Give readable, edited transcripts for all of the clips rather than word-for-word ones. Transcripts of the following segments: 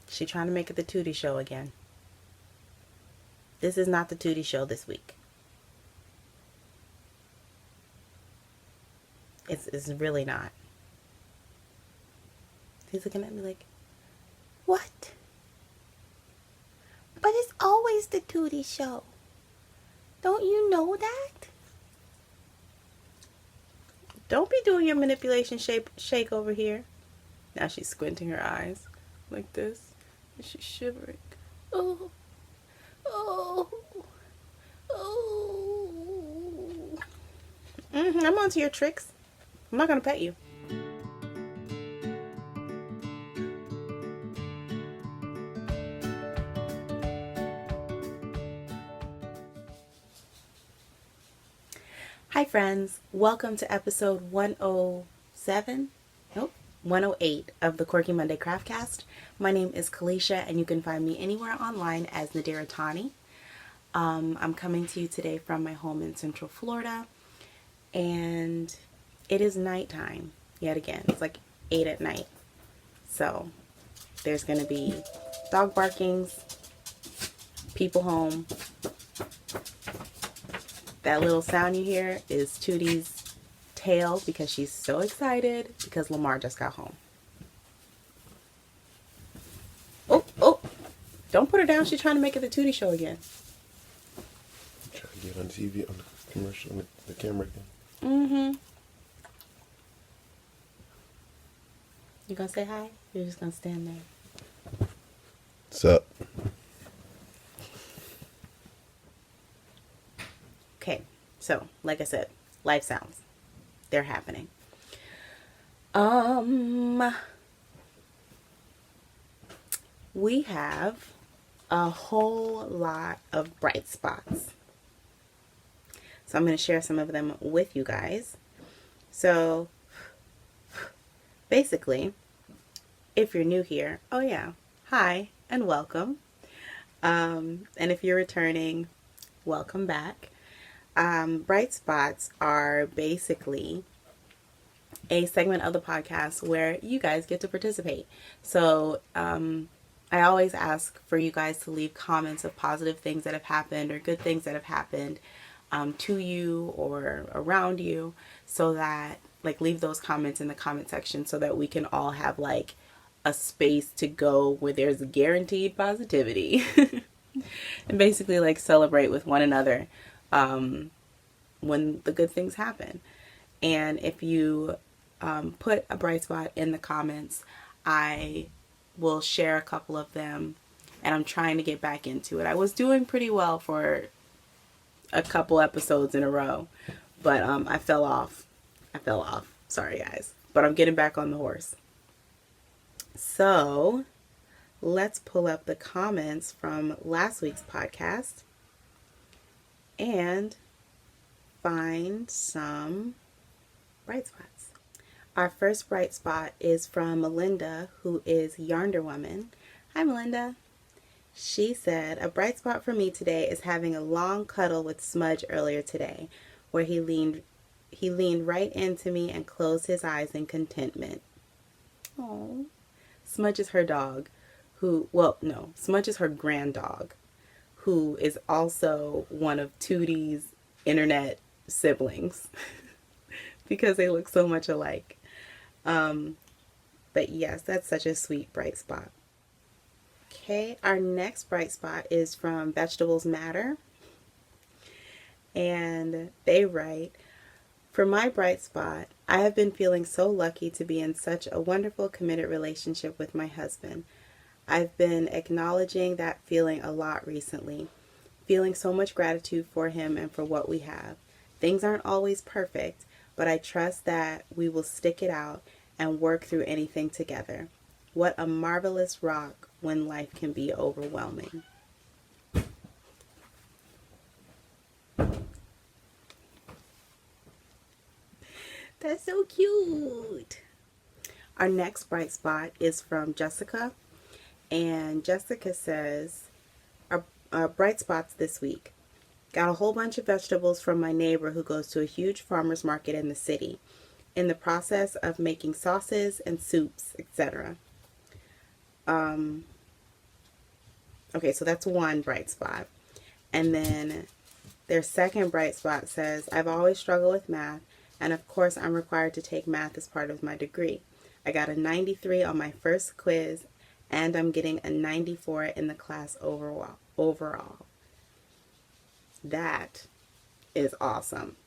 She trying to make it the Tootie show again. This is not the Tootie show this week. It's really not. He's looking at me like, what? But it's always the Tootie show. Don't you know that? Don't be doing your manipulation shake over here. Now she's squinting her eyes like this. And she's shivering. Oh, oh, oh. I'm onto your tricks. I'm not going to pet you. Hi friends, welcome to episode 108 of the Quirky Monday Craftcast. My name is Kalisha and you can find me anywhere online as Nadira Tani. I'm coming to you today from my home in Central Florida, and it is nighttime yet again. It's like 8 at night. So there's going to be dog barkings, people home. That little sound you hear is Tootie's tail because she's so excited because Lamar just got home. Oh, don't put her down. She's trying to make it the Tootie show again. Try to get on TV, on the commercial, on the camera again. You gonna say hi? You're just gonna stand there. What's up? Okay, so like I said, life sounds. They're happening. We have a whole lot of bright spots. So I'm going to share some of them with you guys. So basically, if you're new here, oh yeah, hi and welcome. And if you're returning, welcome back. Bright spots are basically a segment of the podcast where you guys get to participate. So I always ask for you guys to leave comments of positive things that have happened or good things that have happened to you or around you, so that leave those comments in the comment section so that we can all have a space to go where there's guaranteed positivity and basically celebrate with one another when the good things happen. And if you put a bright spot in the comments, I will share a couple of them, and I'm trying to get back into it. I was doing pretty well for a couple episodes in a row, but I fell off. Sorry guys, but I'm getting back on the horse. So let's pull up the comments from last week's podcast and find some bright spots. Our first bright spot is from Melinda, who is Yarnder Woman. Hi Melinda. She said, a bright spot for me today is having a long cuddle with Smudge earlier today, where he leaned right into me and closed his eyes in contentment. Oh, Smudge is her dog, Smudge is her grand dog, who is also one of Tootie's internet siblings because they look so much alike. But yes, that's such a sweet bright spot. Okay, our next bright spot is from Vegetables Matter, and they write, for my bright spot, I have been feeling so lucky to be in such a wonderful committed relationship with my husband. I've been acknowledging that feeling a lot recently, feeling so much gratitude for him and for what we have. Things aren't always perfect, but I trust that we will stick it out and work through anything together. What a marvelous rock when life can be overwhelming. That's so cute. Our next bright spot is from Jessica, and Jessica says, our bright spots this week. Got a whole bunch of vegetables from my neighbor who goes to a huge farmer's market in the city. In the process of making sauces and soups, etc. Okay, so that's one bright spot. And then their second bright spot says, I've always struggled with math, and of course I'm required to take math as part of my degree. I got a 93 on my first quiz, and I'm getting a 94 in the class overall. That is awesome.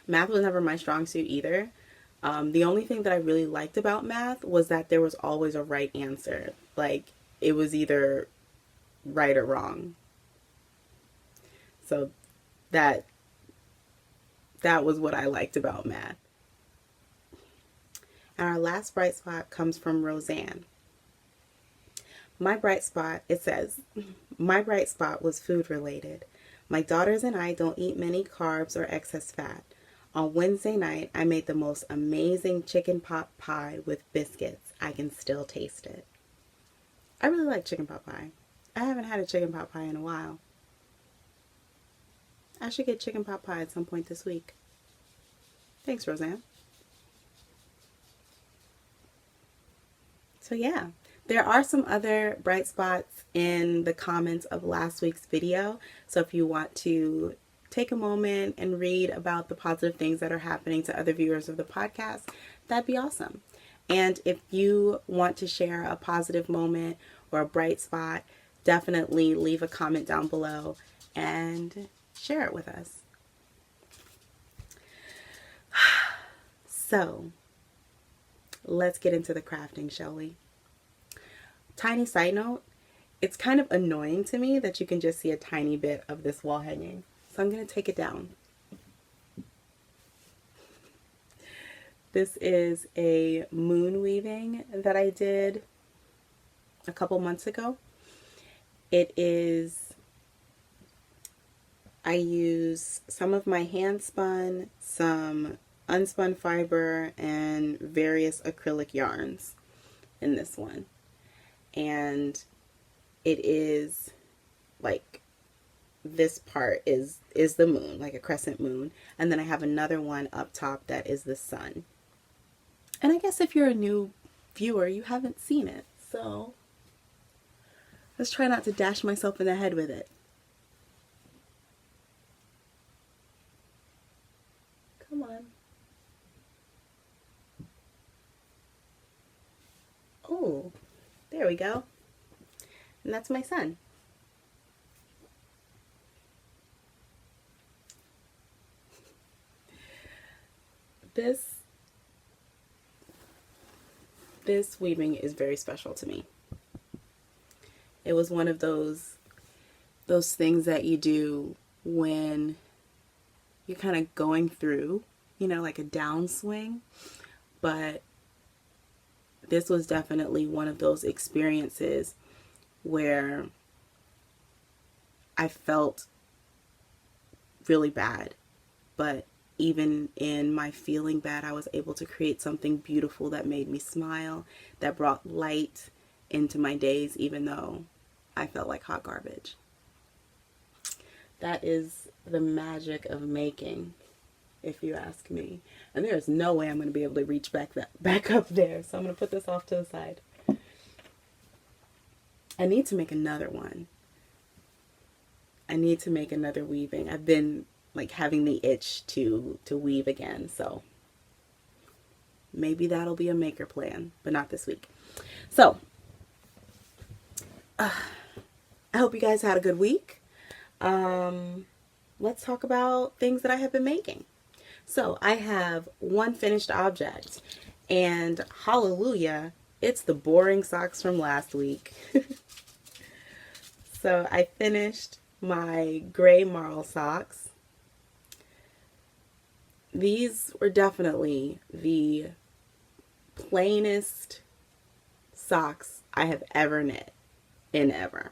Math was never my strong suit either. The only thing that I really liked about math was that there was always a right answer. Like, it was either right or wrong. So that was what I liked about math. And our last bright spot comes from Roseanne. It says, my bright spot was food related. My daughters and I don't eat many carbs or excess fat. On Wednesday night, I made the most amazing chicken pot pie with biscuits. I can still taste it. I really like chicken pot pie. I haven't had a chicken pot pie in a while. I should get chicken pot pie at some point this week. Thanks, Roseanne. So yeah, there are some other bright spots in the comments of last week's video. So if you want to take a moment and read about the positive things that are happening to other viewers of the podcast, that'd be awesome. And if you want to share a positive moment or a bright spot, definitely leave a comment down below and share it with us. So, let's get into the crafting, shall we? Tiny side note, it's kind of annoying to me that you can just see a tiny bit of this wall hanging. So I'm going to take it down. This is a moon weaving that I did a couple months ago. I use some of my hand spun, some unspun fiber, and various acrylic yarns in this one. And it is like, this part is the moon, like a crescent moon. And then I have another one up top that is the sun. And I guess if you're a new viewer, you haven't seen it. So let's try not to dash myself in the head with it. Come on. Oh, there we go. And that's my son. This weaving is very special to me. It was one of those things that you do when you're kind of going through, like a downswing. But this was definitely one of those experiences where I felt really bad, but even in my feeling bad, I was able to create something beautiful that made me smile, that brought light into my days, even though I felt like hot garbage. That is the magic of making, if you ask me. And there is no way I'm going to be able to reach back up there, so I'm going to put this off to the side. I need to make another one. I need to make another weaving. I've been having the itch to weave again, so maybe that'll be a maker plan, but not this week. So I hope you guys had a good week. Let's talk about things that I have been making. So I have one finished object, and hallelujah, it's the boring socks from last week. So I finished my gray marl socks. These were definitely the plainest socks I have ever knit in ever.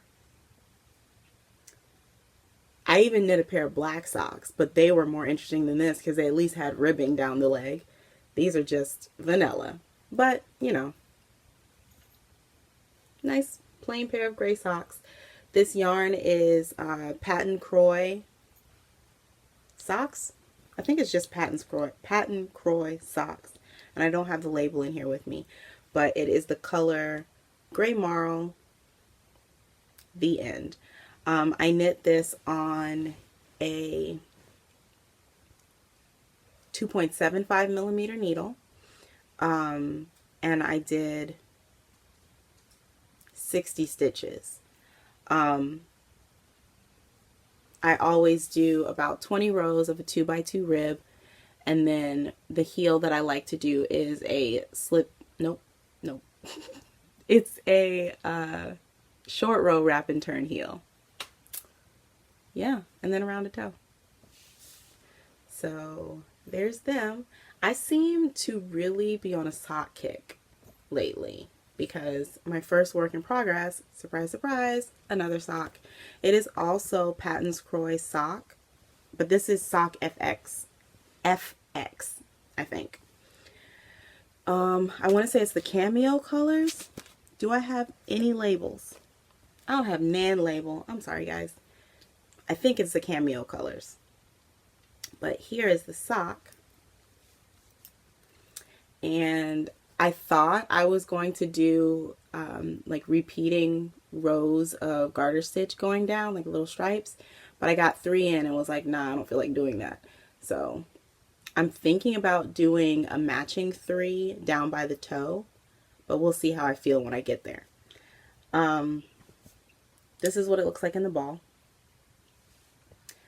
I even knit a pair of black socks, but they were more interesting than this because they at least had ribbing down the leg. These are just vanilla, but nice plain pair of gray socks. This yarn is patent croy socks. I think it's just patent croy socks, and I don't have the label in here with me, but it is the color gray marl, the end. I knit this on a 2.75 millimeter needle, and I did 60 stitches. I always do about 20 rows of a 2x2 rib, and then the heel that I like to do is a slip, nope, it's a short row wrap and turn heel. Yeah, and then a rounded toe. So there's them. I seem to really be on a sock kick lately because my first work in progress, surprise, surprise, another sock. It is also Patton's Croy sock, but this is sock FX, I think. I want to say it's the cameo colors. Do I have any labels? I don't have nan label. I'm sorry, guys. I think it's the cameo colors. But here is the sock. And I thought I was going to do like repeating rows of garter stitch going down, like little stripes. But I got 3 in and was like, nah, I don't feel like doing that. So I'm thinking about doing a matching 3 down by the toe. But we'll see how I feel when I get there. This is what it looks like in the ball.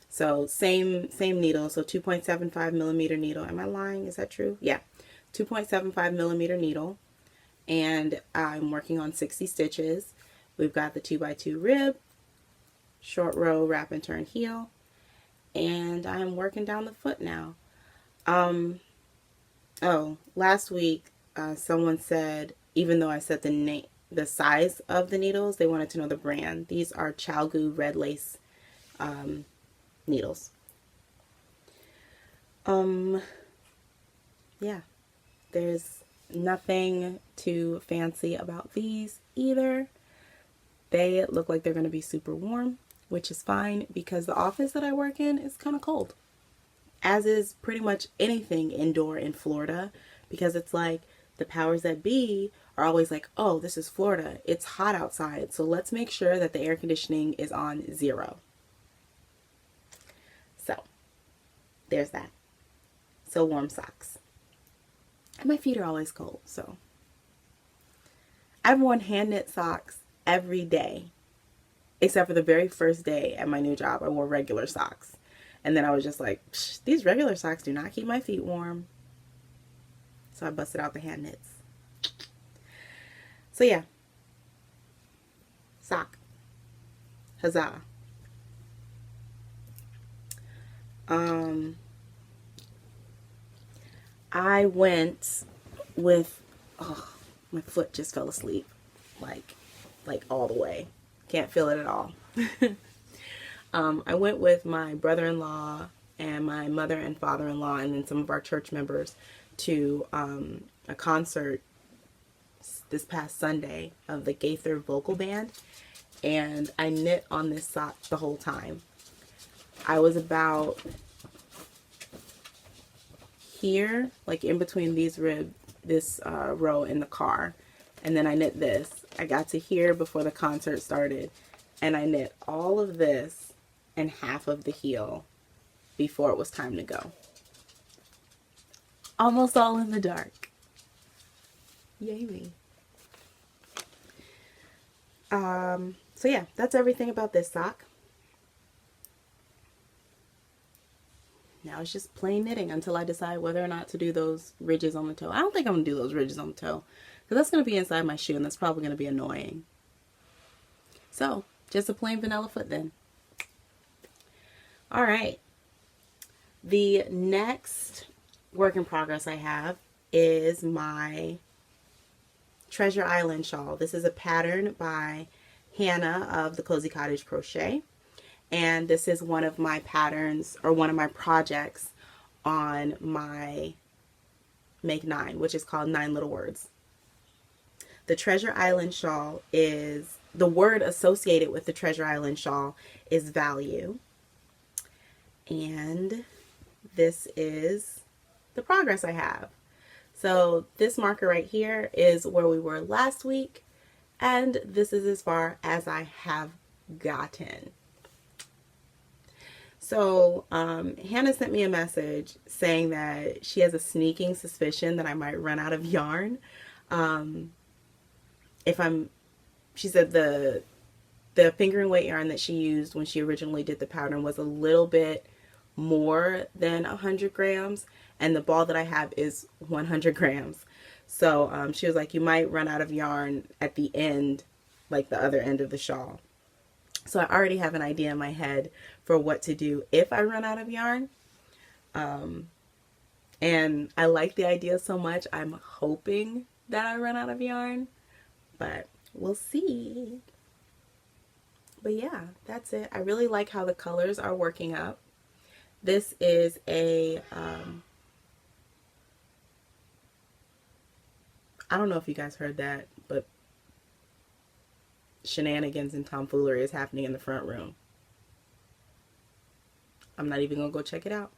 So same needle, so 2.75 millimeter needle. Am I lying? Is that true? Yeah, 2.75 millimeter needle. And I'm working on 60 stitches. We've got the 2x2 rib, short row wrap and turn heel, and I'm working down the foot now. Oh, last week someone said, even though I said the size of the needles, they wanted to know the brand. These are Chalgu red lace needles. Yeah, there's nothing too fancy about these either. They look like they're going to be super warm, which is fine because the office that I work in is kind of cold, as is pretty much anything indoor in Florida, because it's like the powers that be are always like, oh, this is Florida, it's hot outside, so let's make sure that the air conditioning is on 0. So there's that. So warm socks. And my feet are always cold, so I've worn hand knit socks every day, except for the very first day at my new job. I wore regular socks, and then I was just like, these regular socks do not keep my feet warm. So I busted out the hand knits. So yeah, sock, huzzah. I went with, oh, my foot just fell asleep, like all the way. Can't feel it at all. I went with my brother-in-law and my mother and father-in-law and then some of our church members to a concert this past Sunday of the Gaither Vocal Band, and I knit on this sock the whole time. I was about here, like in between these ribs, this row in the car, and then I knit this. I got to here before the concert started, and I knit all of this and half of the heel before it was time to go. Almost all in the dark. Yay me. So yeah, that's everything about this sock. Now it's just plain knitting until I decide whether or not to do those ridges on the toe. I don't think I'm going to do those ridges on the toe, because that's going to be inside my shoe and that's probably going to be annoying. So just a plain vanilla foot then. Alright. The next work in progress I have is my Treasure Island shawl. This is a pattern by Hannah of the Cozy Cottage Crochet. And this is one of my patterns, or one of my projects on my Make 9, which is called 9 Little Words. The Treasure Island shawl is, the word associated with the Treasure Island shawl is value. And this is the progress I have. So this marker right here is where we were last week, and this is as far as I have gotten. So Hannah sent me a message saying that she has a sneaking suspicion that I might run out of yarn. She said the fingering weight yarn that she used when she originally did the pattern was a little bit more than 100 grams, and the ball that I have is 100 grams. So she was like, you might run out of yarn at the end, like the other end of the shawl. So I already have an idea in my head for what to do if I run out of yarn. And I like the idea so much, I'm hoping that I run out of yarn, but we'll see. But yeah, that's it. I really like how the colors are working up. This is a, I don't know if you guys heard that, but shenanigans and tomfoolery is happening in the front room. I'm not even gonna go check it out.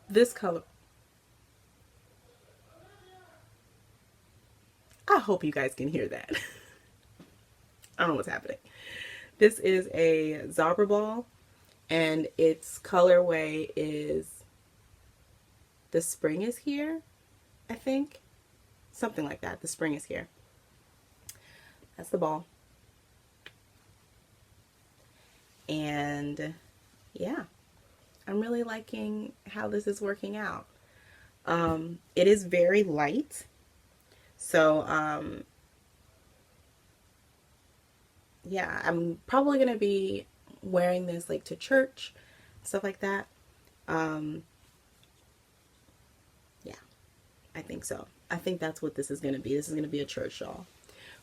This color, I hope you guys can hear that. I don't know what's happening. This is a Zobber ball, and its colorway is The Spring Is Here, I think. Something like that. The Spring Is Here. That's the ball. And yeah, I'm really liking how this is working out. It is very light. So, yeah, I'm probably going to be wearing this like to church, stuff like that. Yeah, I think so. I think that's what this is going to be. This is going to be a church shawl.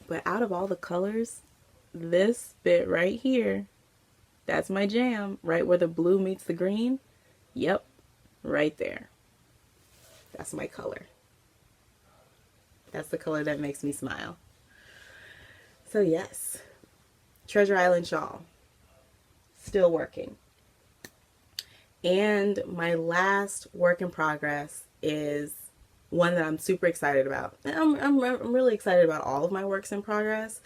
But out of all the colors, this bit right here, that's my jam. Right where the blue meets the green. Yep, right there. That's my color. That's the color that makes me smile. So yes, Treasure Island shawl. Still working. And my last work in progress is one that I'm super excited about. I'm really excited about all of my works in progress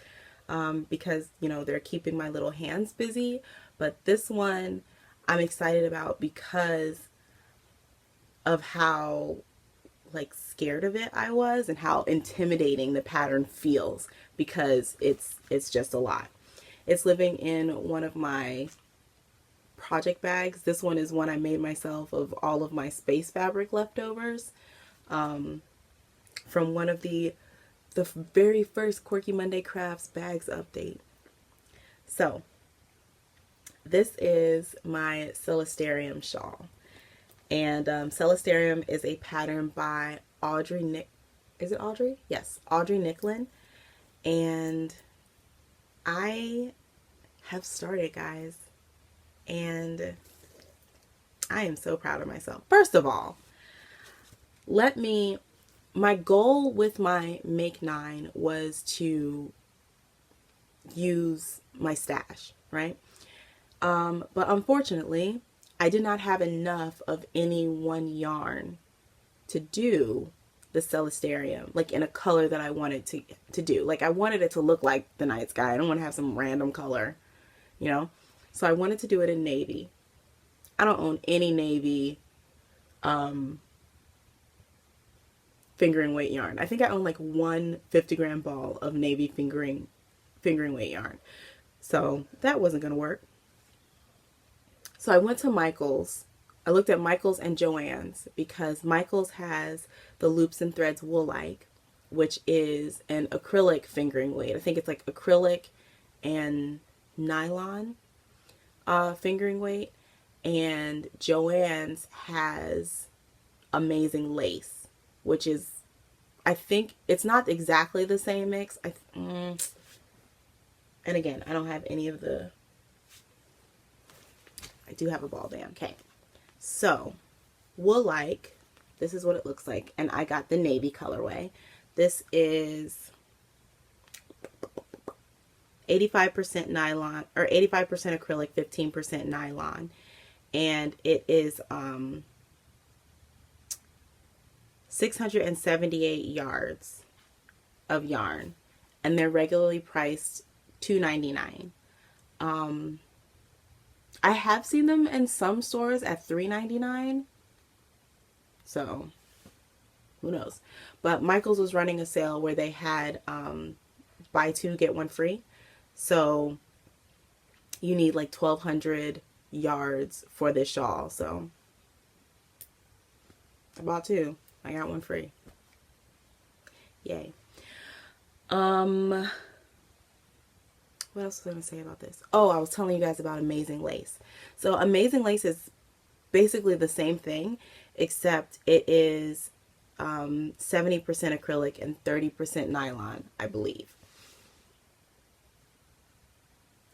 because, you know, they're keeping my little hands busy. But this one I'm excited about because of how like scared of it I was and how intimidating the pattern feels, because it's just a lot. It's living in one of my project bags. This one is one I made myself of all of my space fabric leftovers from one of the very first Quirky Monday Crafts bags update. So this is my Celestarium shawl. And Celestarium is a pattern by Audry. Is it Audry? Yes, Audry Nicklin. And I have started, guys. And I am so proud of myself. First of all, my goal with my Make 9 was to use my stash, right? But unfortunately, I did not have enough of any one yarn to do the Celestarium, like in a color that I wanted to do. Like I wanted it to look like the night sky. I don't want to have some random color, you know? So I wanted to do it in navy. I don't own any navy fingering weight yarn. I think I own like one 50-gram ball of navy fingering weight yarn. So that wasn't going to work. So I went to Michael's. I looked at Michael's and Joann's because Michael's has the Loops and Threads Wool-like, which is an acrylic fingering weight. I think it's like acrylic and nylon fingering weight. And Joann's has amazing lace, which is, I think, it's not exactly the same mix. And again, I don't have any of the... I do have a ball band. Okay. So, Wool-like, this is what it looks like. And I got the navy colorway. This is 85% nylon, or 85% acrylic, 15% nylon. And it is 678 yards of yarn. And they're regularly priced $2.99. I have seen them in some stores at $3.99. So who knows? But Michael's was running a sale where they had buy two, get one free. So you need like 1,200 yards for this shawl. So I bought two. I got one free. Yay. What else was I going to say about this? Oh, I was telling you guys about Amazing Lace. So Amazing Lace is basically the same thing, except it is 70% acrylic and 30% nylon, I believe.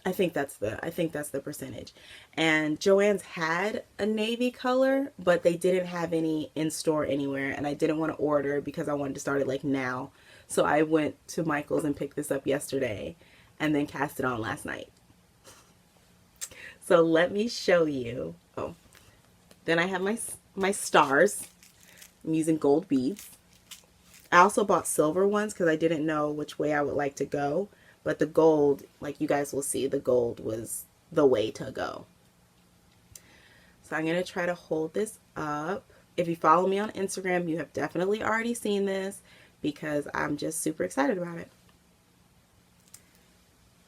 I think that's the percentage. And Joann's had a navy color, but they didn't have any in store anywhere, and I didn't want to order because I wanted to start it like now. So I went to Michael's and picked this up yesterday and then cast it on last night. So let me show you. Oh, then I have my stars. I'm using gold beads. I also bought silver ones because I didn't know which way I would like to go. But the gold, like you guys will see, the gold was the way to go. So I'm going to try to hold this up. If you follow me on Instagram, you have definitely already seen this because I'm just super excited about it.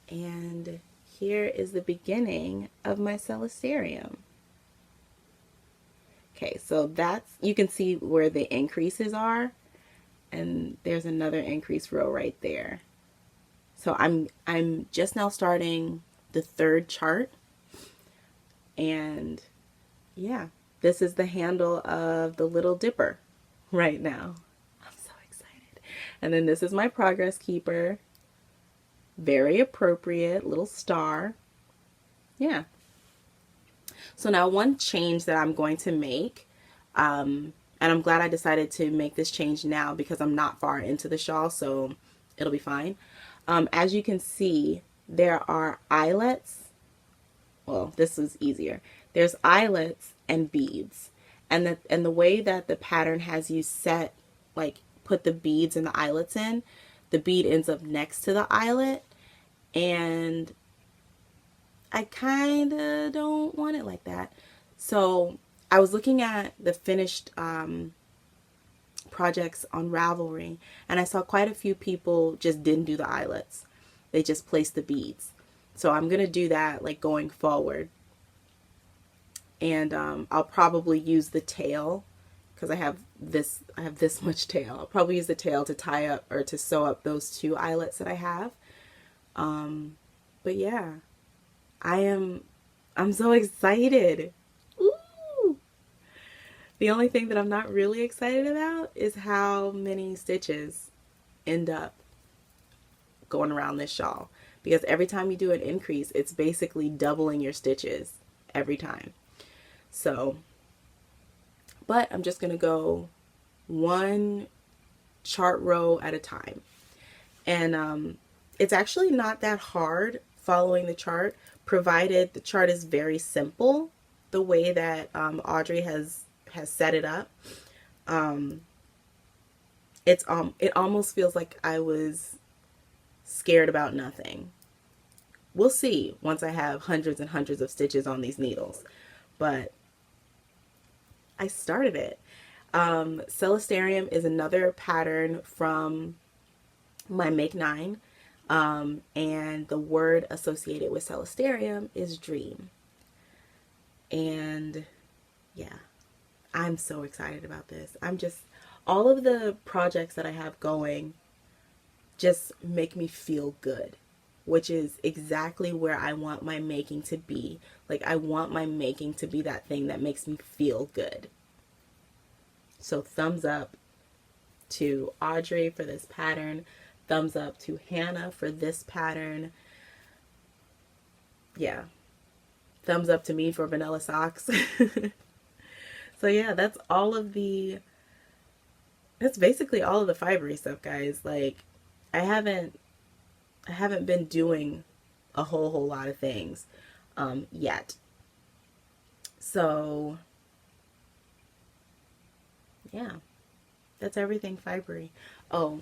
And here is the beginning of my Celestarium. Okay, so that's, you can see where the increases are. And there's another increase row right there. So I'm just now starting the third chart. And yeah, this is the handle of the Little Dipper right now. I'm so excited. And then this is my progress keeper. Very appropriate little star. Yeah. So now one change that I'm going to make, and I'm glad I decided to make this change now because I'm not far into the shawl, so it'll be fine. As you can see, there are eyelets. Well, this is easier. There's eyelets and beads. And the way that the pattern has you set, like put the beads and the eyelets in, the bead ends up next to the eyelet. And I kind of don't want it like that. So I was looking at the finished projects on Ravelry, and I saw quite a few people just didn't do the eyelets. They just placed the beads. So I'm going to do that like going forward. And I'll probably use the tail because I have this much tail. I'll probably use the tail to tie up or to sew up those two eyelets that I have. But yeah, I'm so excited. Ooh. The only thing that I'm not really excited about is how many stitches end up going around this shawl. Because every time you do an increase, it's basically doubling your stitches every time. So, but I'm just going to go one chart row at a time. And it's actually not that hard following the chart, provided the chart is very simple, the way that Audry has set it up. It almost feels like I was scared about nothing. We'll see once I have hundreds and hundreds of stitches on these needles. But I started it. Celestarium is another pattern from my Make 9. And the word associated with Celestarium is dream. And yeah, I'm so excited about this. All of the projects that I have going just make me feel good, which is exactly where I want my making to be. Like, I want my making to be that thing that makes me feel good. So thumbs up to Audry for this pattern. Thumbs up to Hannah for this pattern. Yeah. Thumbs up to me for vanilla socks. So yeah, that's basically all of the fibery stuff, guys. Like, I haven't been doing a whole lot of things yet. So yeah, that's everything fibery. Oh,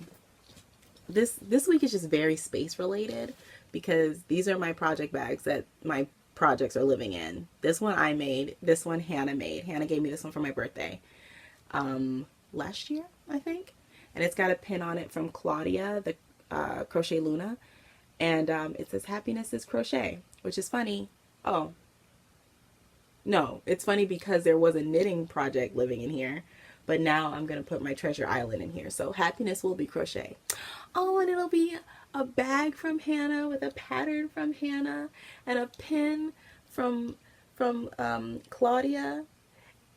this week is just very space related because these are my project bags that my projects are living in. This one I made. This one Hannah made. Hannah gave me this one for my birthday last year, I think. And it's got a pin on it from Claudia, the Crochet Luna. And it says, happiness is crochet, which is funny. Oh, no, it's funny because there was a knitting project living in here. But now I'm going to put my treasure island in here. So happiness will be crochet. Oh, and it'll be a bag from Hannah with a pattern from Hannah and a pin from Claudia.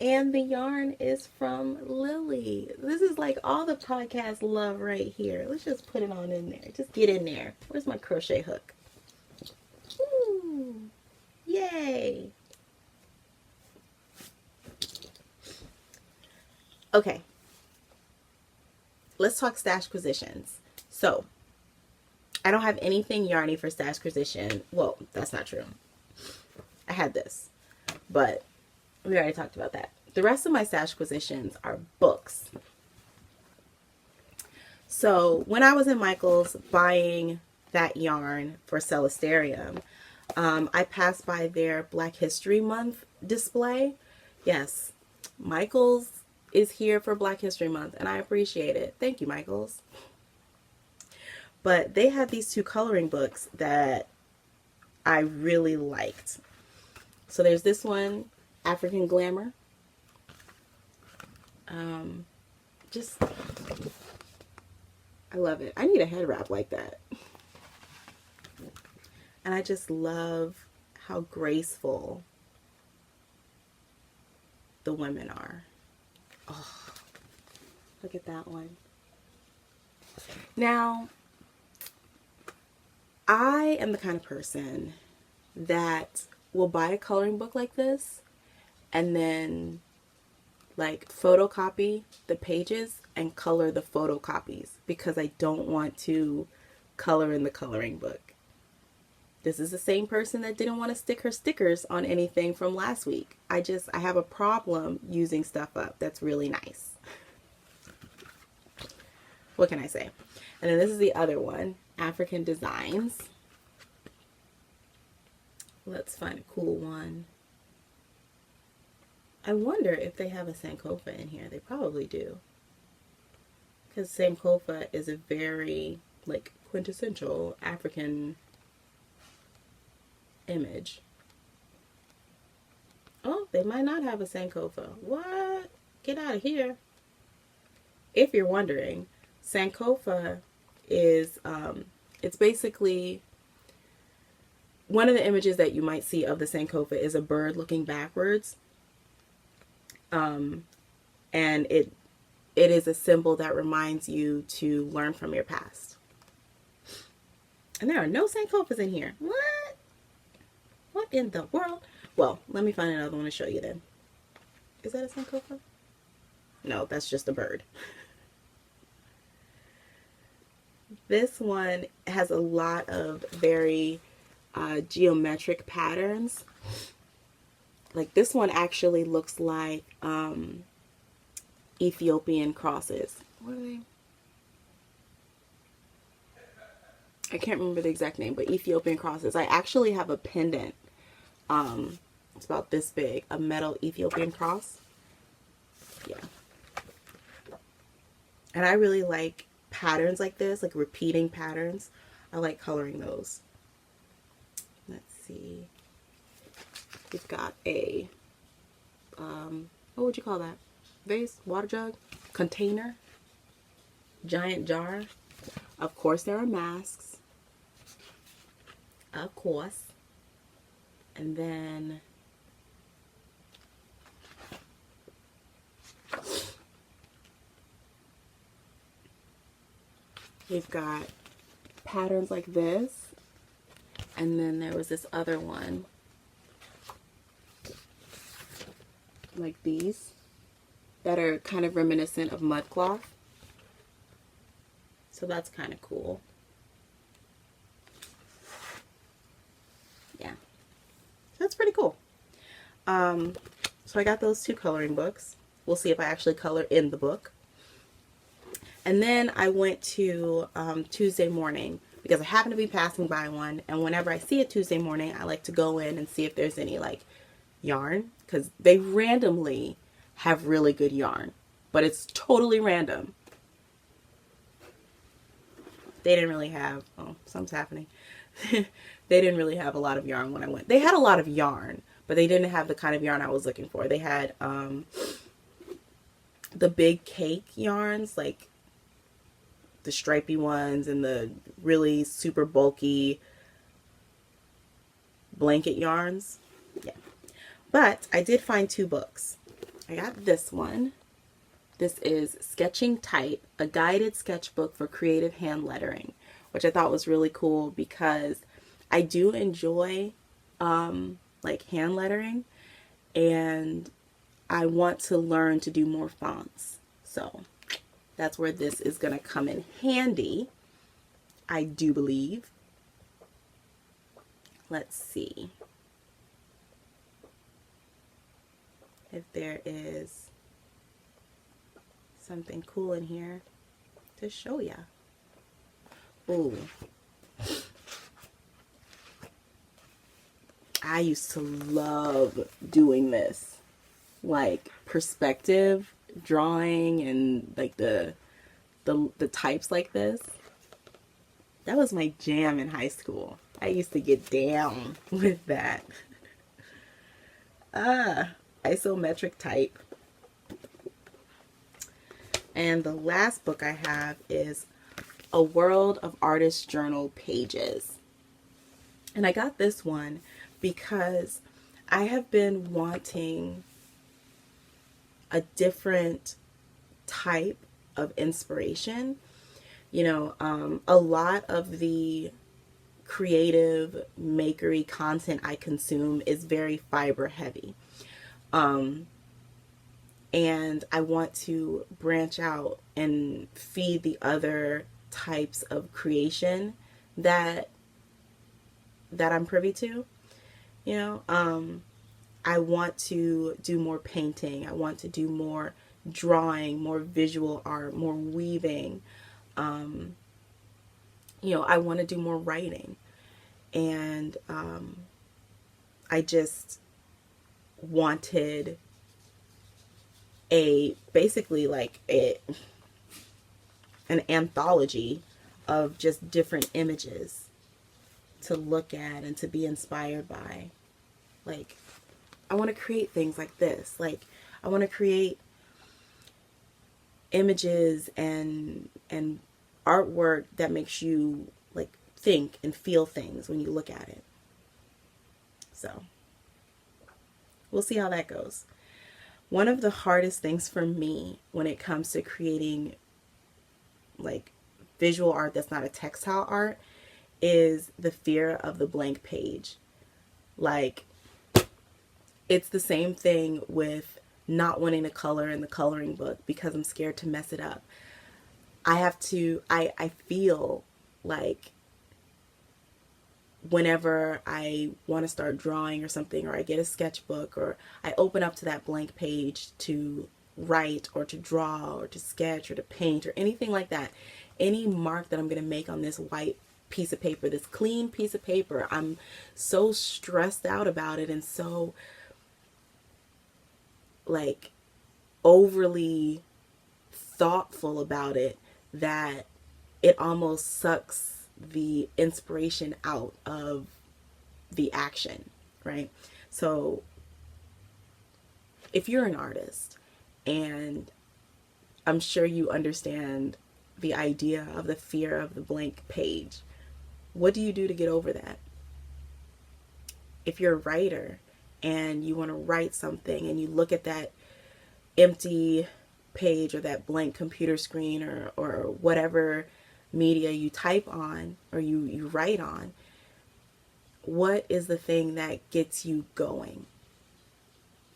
And the yarn is from Lily. This is like all the podcast love right here. Let's just put it on in there. Just get in there. Where's my crochet hook? Ooh, yay. Okay. Let's talk stash positions. So, I don't have anything yarny for stash position. Well, that's not true. I had this, but we already talked about that. The rest of my stash positions are books. So when I was in Michael's buying that yarn for Celestarium, I passed by their Black History Month display. Yes, Michael's is here for Black History Month, and I appreciate it. Thank you, Michael's. But they had these two coloring books that I really liked. So there's this one, African Glamour. I love it. I need a head wrap like that. And I just love how graceful the women are. Oh, look at that one. Now, I am the kind of person that will buy a coloring book like this and then like photocopy the pages and color the photocopies because I don't want to color in the coloring book. This is the same person that didn't want to stick her stickers on anything from last week. I have a problem using stuff up that's really nice. What can I say? And then this is the other one, African Designs. Let's find a cool one. I wonder if they have a Sankofa in here. They probably do. Because Sankofa is a very, like, quintessential African image. Oh, they might not have a Sankofa. What? Get out of here. If you're wondering, Sankofa is, it's basically, one of the images that you might see of the Sankofa is a bird looking backwards. And it is a symbol that reminds you to learn from your past. And there are no Sankofas in here. What? What in the world? Well, let me find another one to show you then. Is that a Sankofa? No, that's just a bird. This one has a lot of very geometric patterns. Like this one actually looks like Ethiopian crosses. What are they? I can't remember the exact name, but Ethiopian crosses. I actually have a pendant. It's about this big, a metal Ethiopian cross. Yeah. And I really like patterns like this, like repeating patterns. I like coloring those. Let's see. We've got a, what would you call that? Vase? Water jug? Container? Giant jar? Of course there are masks. Of course. And then we've got patterns like this. And then there was this other one. Like these. That are kind of reminiscent of mud cloth. So that's kind of cool. Yeah. That's pretty cool. So I got those two coloring books. We'll see if I actually color in the book. And then I went to Tuesday morning because I happen to be passing by one, and whenever I see it Tuesday morning, I like to go in and see if there's any like yarn, because they randomly have really good yarn, but it's totally random. They didn't really have, oh, something's happening. They didn't really have a lot of yarn when I went. They had a lot of yarn, but they didn't have the kind of yarn I was looking for. They had the big cake yarns, like the stripy ones and the really super bulky blanket yarns. Yeah. But I did find 2 books. I got this one. This is Sketching Type, a guided sketchbook for creative hand lettering, which I thought was really cool because I do enjoy like hand lettering, and I want to learn to do more fonts. So that's where this is going to come in handy, I do believe. Let's see if there is something cool in here to show ya. Ooh. I used to love doing this, like perspective drawing and like the types like this. That was my jam in high school. I used to get down with that. Isometric type. And the last book I have is A World of Artist Journal Pages. And I got this one because I have been wanting a different type of inspiration. You know, a lot of the creative, makery content I consume is very fiber heavy. And I want to branch out and feed the other types of creation that I'm privy to. You know, I want to do more painting. I want to do more drawing, more visual art, more weaving. You know, I want to do more writing. And I just wanted basically like an anthology of just different images to look at and to be inspired by. Like, I want to create things like this. Like, I want to create images and artwork that makes you like think and feel things when you look at it. So we'll see how that goes. One of the hardest things for me when it comes to creating like visual art that's not a textile art is the fear of the blank page. Like, it's the same thing with not wanting to color in the coloring book because I'm scared to mess it up. I feel like whenever I want to start drawing or something, or I get a sketchbook, or I open up to that blank page to write or to draw or to sketch or to paint or anything like that, any mark that I'm going to make on this white piece of paper, this clean piece of paper, I'm so stressed out about it and so like overly thoughtful about it that it almost sucks the inspiration out of the action, right? So if you're an artist, and I'm sure you understand the idea of the fear of the blank page, what do you do to get over that? If you're a writer and you want to write something and you look at that empty page or that blank computer screen or whatever media you type on or you write on, what is the thing that gets you going?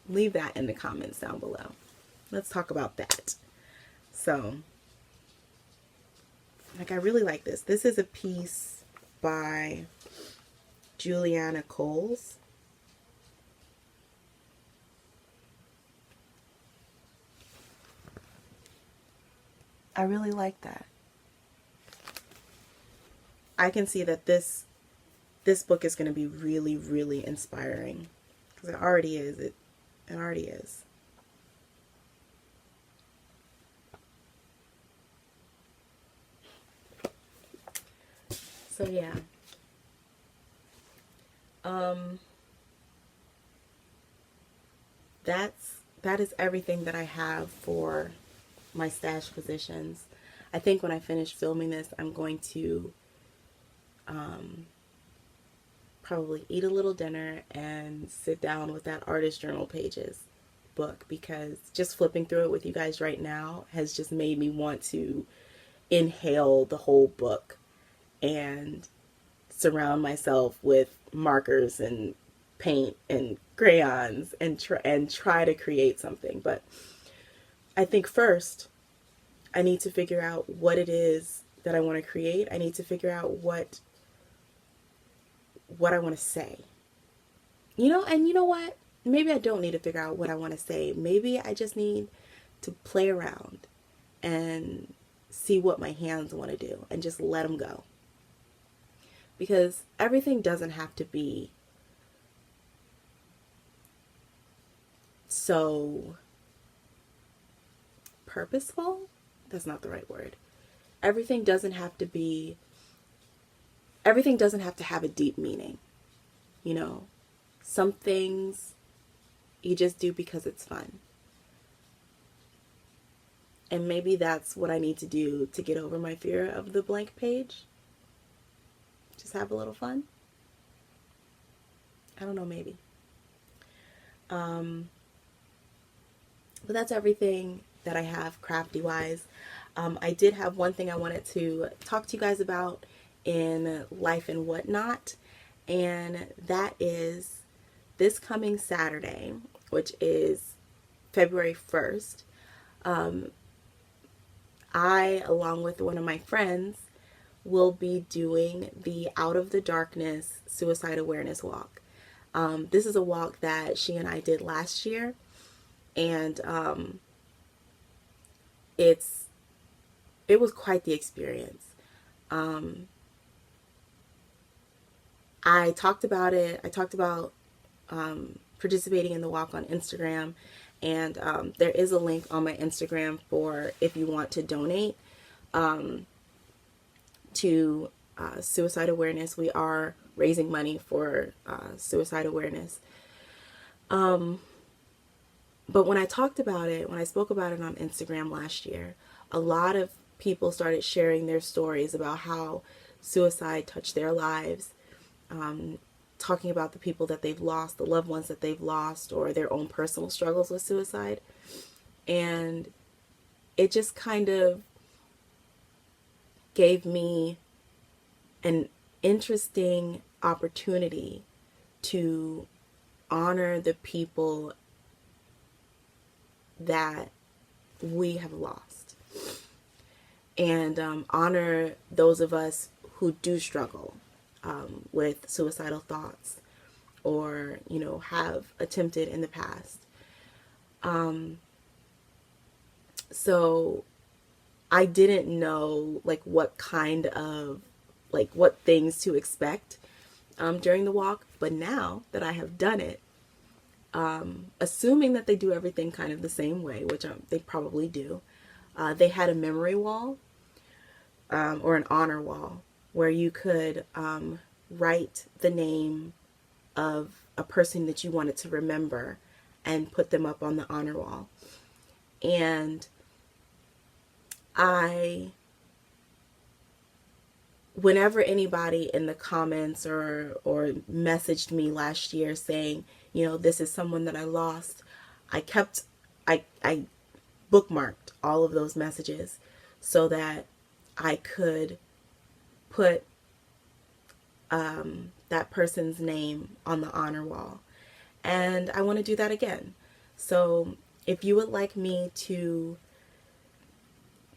Leave that in the comments down below. Let's talk about that. So, like, I really like this. This is a piece by Juliana Coles. I really like that. I can see that this book is going to be really, really inspiring, because it already is. It already is. So yeah. That is everything that I have for my stash positions. I think when I finish filming this, I'm going to probably eat a little dinner and sit down with that Artist Journal Pages book, because just flipping through it with you guys right now has just made me want to inhale the whole book and surround myself with markers and paint and crayons and try to create something. But I think first I need to figure out what it is that I want to create. I need to figure out what I want to say. And you know what? Maybe I don't need to figure out what I want to say. Maybe I just need to play around and see what my hands want to do and just let them go. Because everything doesn't have to be so purposeful. That's not the right word. Everything doesn't have to have a deep meaning. Some things you just do because it's fun. And maybe that's what I need to do to get over my fear of the blank page. Just have a little fun. I don't know, maybe. But that's everything that I have crafty wise. I did have one thing I wanted to talk to you guys about in Life and Whatnot, and that is this coming Saturday, which is February 1st. I, along with one of my friends, will be doing the Out of the Darkness Suicide Awareness Walk. This is a walk that she and I did last year, and it was quite the experience. I talked about it. I talked about participating in the walk on Instagram, and there is a link on my Instagram for if you want to donate to suicide awareness. We are raising money for suicide awareness. But when I talked about it, when I spoke about it on Instagram last year, a lot of people started sharing their stories about how suicide touched their lives, talking about the people that they've lost, the loved ones that they've lost, or their own personal struggles with suicide. And it just kind of gave me an interesting opportunity to honor the people that we have lost, and honor those of us who do struggle with suicidal thoughts, or have attempted in the past. So I didn't know what things to expect during the walk, but now that I have done it, assuming that they do everything kind of the same way, which they probably do, they had a memory wall or an honor wall where you could write the name of a person that you wanted to remember and put them up on the honor wall. And whenever anybody in the comments or messaged me last year saying, this is someone that I lost, I bookmarked all of those messages so that I could put that person's name on the honor wall. And I want to do that again. So if you would like me to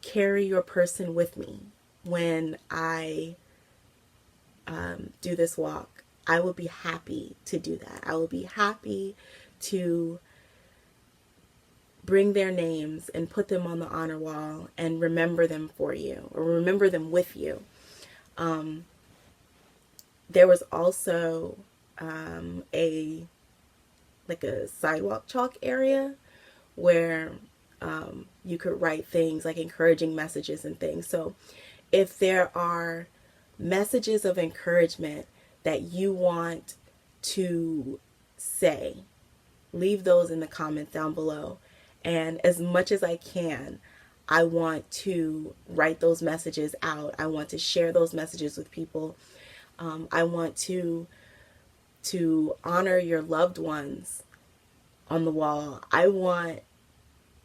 carry your person with me when I do this walk, I will be happy to do that. I will be happy to bring their names and put them on the honor wall and remember them for you, or remember them with you. there was also a sidewalk chalk area where you could write things like encouraging messages and things. So if there are messages of encouragement that you want to say, leave those in the comments down below. And as much as I can, I want to write those messages out. I want to share those messages with people. I want to honor your loved ones on the wall.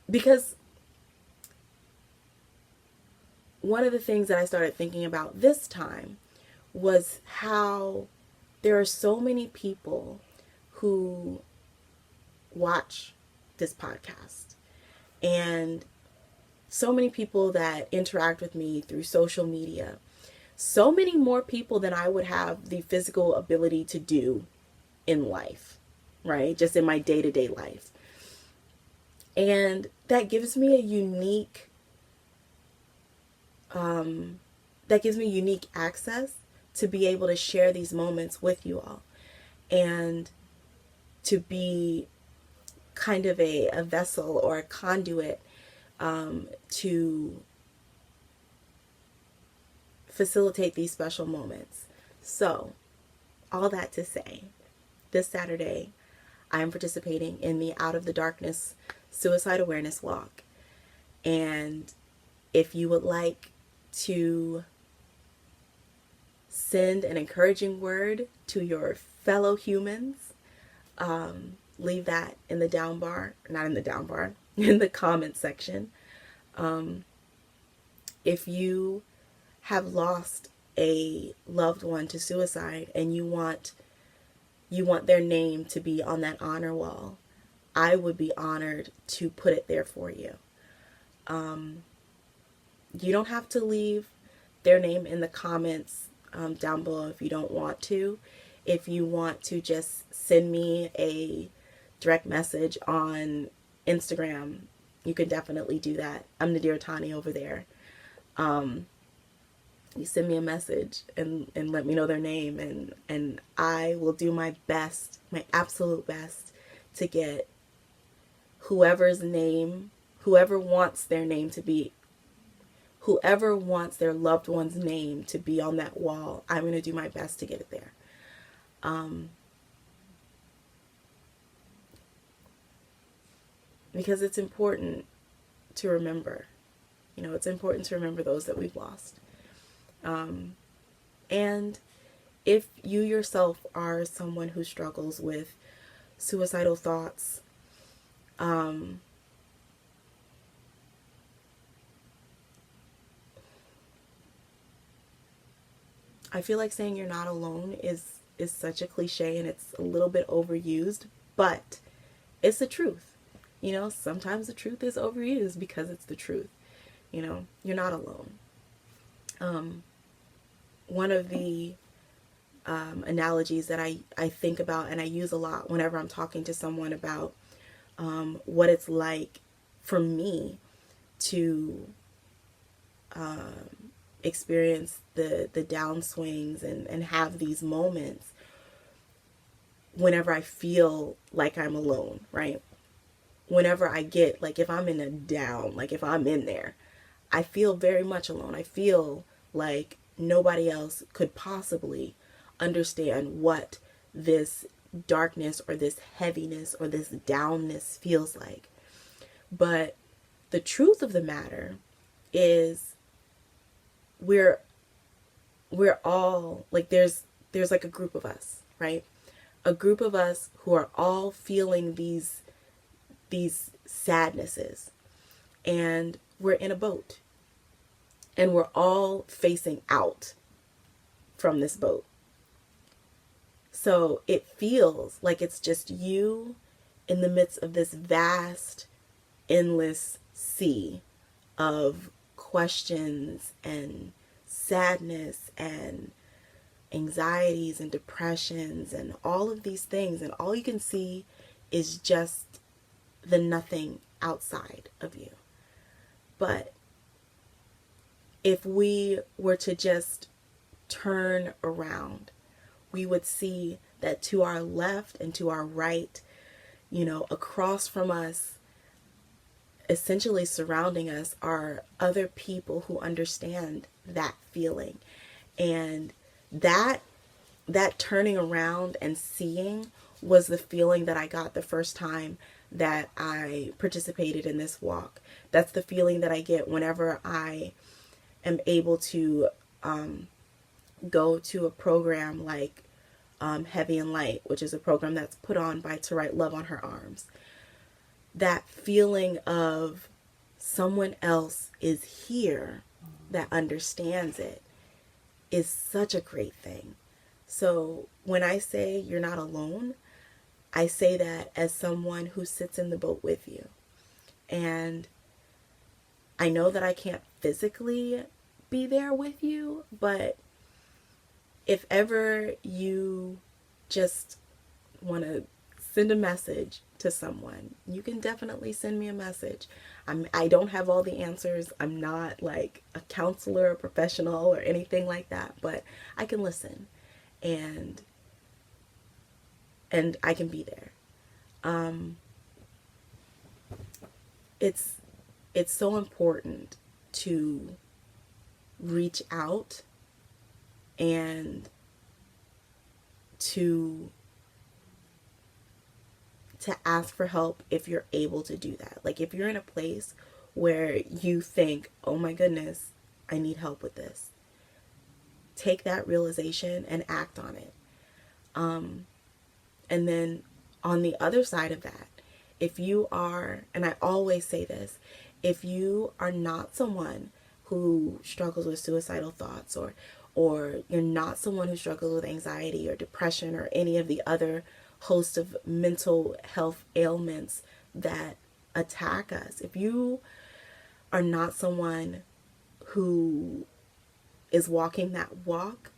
Because one of the things that I started thinking about this time was how there are so many people who watch this podcast, and so many people that interact with me through social media, so many more people than I would have the physical ability to do in life, right? Just in my day-to-day life. And that gives me unique access to be able to share these moments with you all, and to be kind of a vessel or a conduit to facilitate these special moments. So, all that to say, this Saturday, I am participating in the Out of the Darkness Suicide Awareness Walk. And if you would like to send an encouraging word to your fellow humans, leave that in the in the comment section. If you have lost a loved one to suicide and you want their name to be on that honor wall, I would be honored to put it there for you. You don't have to leave their name in the comments down below if you don't want to. If you want to just send me a direct message on Instagram, you can definitely do that. I'm Nadir Tani over there. You send me a message and let me know their name, and I will do my best, my absolute best, to get whoever wants their loved one's name to be on that wall. I'm going to do my best to get it there. Because it's important to remember. It's important to remember those that we've lost. And if you yourself are someone who struggles with suicidal thoughts, I feel like saying you're not alone is such a cliche, and it's a little bit overused, but it's the truth. Sometimes the truth is overused because it's the truth. You're not alone. One of the analogies that I think about and I use a lot whenever I'm talking to someone about what it's like for me to experience the downswings and have these moments whenever I feel like I'm alone, right? Whenever I get, if I'm in a down, if I'm in there, I feel very much alone. I feel like nobody else could possibly understand what this darkness or this heaviness or this downness feels like. But the truth of the matter is we're all, there's a group of us, right? A group of us who are all feeling these sadnesses, and we're in a boat, and we're all facing out from this boat. So it feels like it's just you in the midst of this vast, endless sea of questions and sadness and anxieties and depressions and all of these things, and all you can see is just the nothing outside of you. But if we were to just turn around, we would see that to our left and to our right, you know, across from us, essentially surrounding us, are other people who understand that feeling. And that turning around and seeing was the feeling that I got the first time that I participated in this walk. That's the feeling that I get whenever I am able to go to a program like Heavy and Light, which is a program that's put on by To Write Love on Her Arms. That feeling of someone else is here that understands it is such a great thing. So when I say you're not alone, I say that as someone who sits in the boat with you. And I know that I can't physically be there with you, but if ever you just want to send a message to someone, you can definitely send me a message. I don't have all the answers. I'm not like a counselor or professional or anything like that, but I can listen and I can be there. It's so important to reach out and to ask for help if you're able to do that. Like if you're in a place where you think, oh my goodness, I need help with this, take that realization and act on it. And then on the other side of that, if you are, and I always say this, if you are not someone who struggles with suicidal thoughts, or you're not someone who struggles with anxiety or depression or any of the other host of mental health ailments that attack us, if you are not someone who is walking that walk,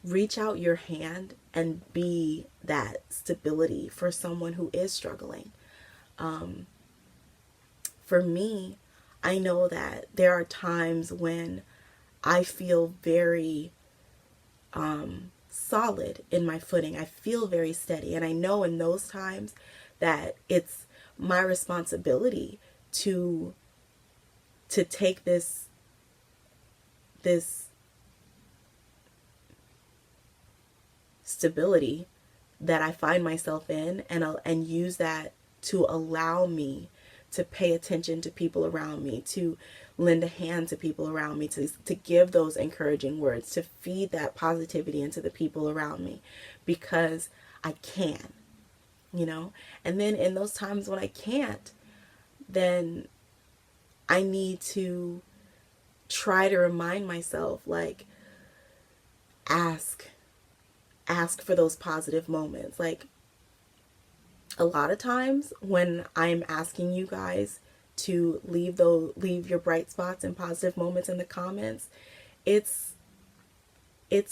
reach out your hand and be that stability for someone who is struggling. For me, I know that there are times when I feel very solid in my footing. I feel very steady. And I know in those times that it's my responsibility to take this stability that I find myself in and use that to allow me to pay attention to people around me, to lend a hand to people around me, to give those encouraging words, to feed that positivity into the people around me, because I can, you know. And then in those times when I can't, then I need to try to remind myself, like, ask for those positive moments. Like, a lot of times when I'm asking you guys to leave your bright spots and positive moments in the comments, it's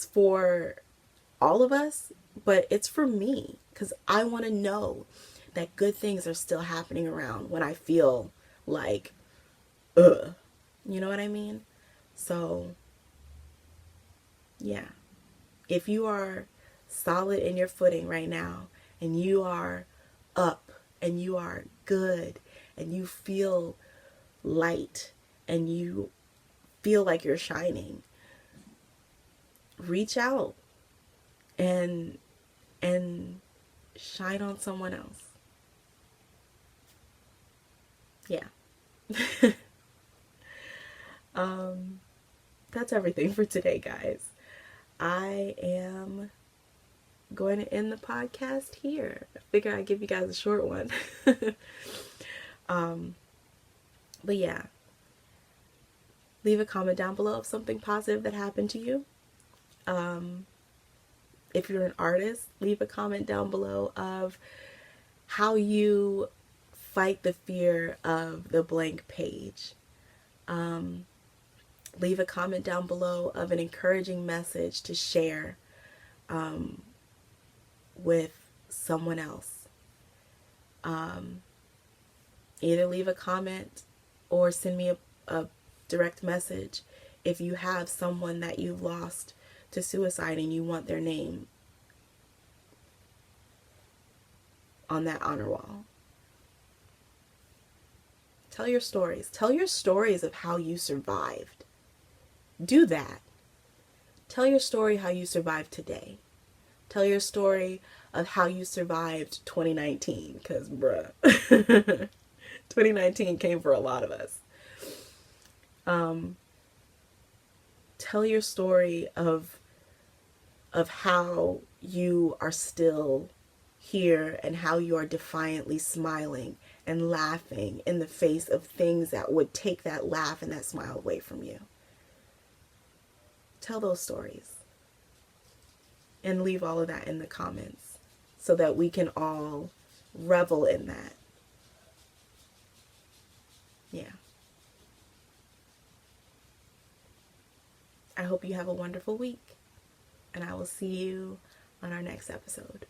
for all of us, but it's for me, because I want to know that good things are still happening around when I feel like, ugh, you know what I mean? So yeah, if you are solid in your footing right now, and you are up, and you are good, and you feel light, and you feel like you're shining, reach out and shine on someone else. Yeah. That's everything for today, guys. I am going to end the podcast here. I figure I'd give you guys a short one. But yeah, leave a comment down below of something positive that happened to you. If you're an artist, leave a comment down below of how you fight the fear of the blank page. Leave a comment down below of an encouraging message to share with someone else. Either leave a comment or send me a direct message if you have someone that you've lost to suicide and you want their name on that honor wall. Tell your stories. Tell your stories of how you survived. Do that. Tell your story how you survived today. Tell your story of how you survived 2019, because bruh, 2019 came for a lot of us. Tell your story of how you are still here and how you are defiantly smiling and laughing in the face of things that would take that laugh and that smile away from you. Tell those stories and leave all of that in the comments so that we can all revel in that. Yeah. I hope you have a wonderful week, and I will see you on our next episode.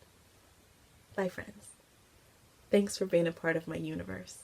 Bye, friends. Thanks for being a part of my universe.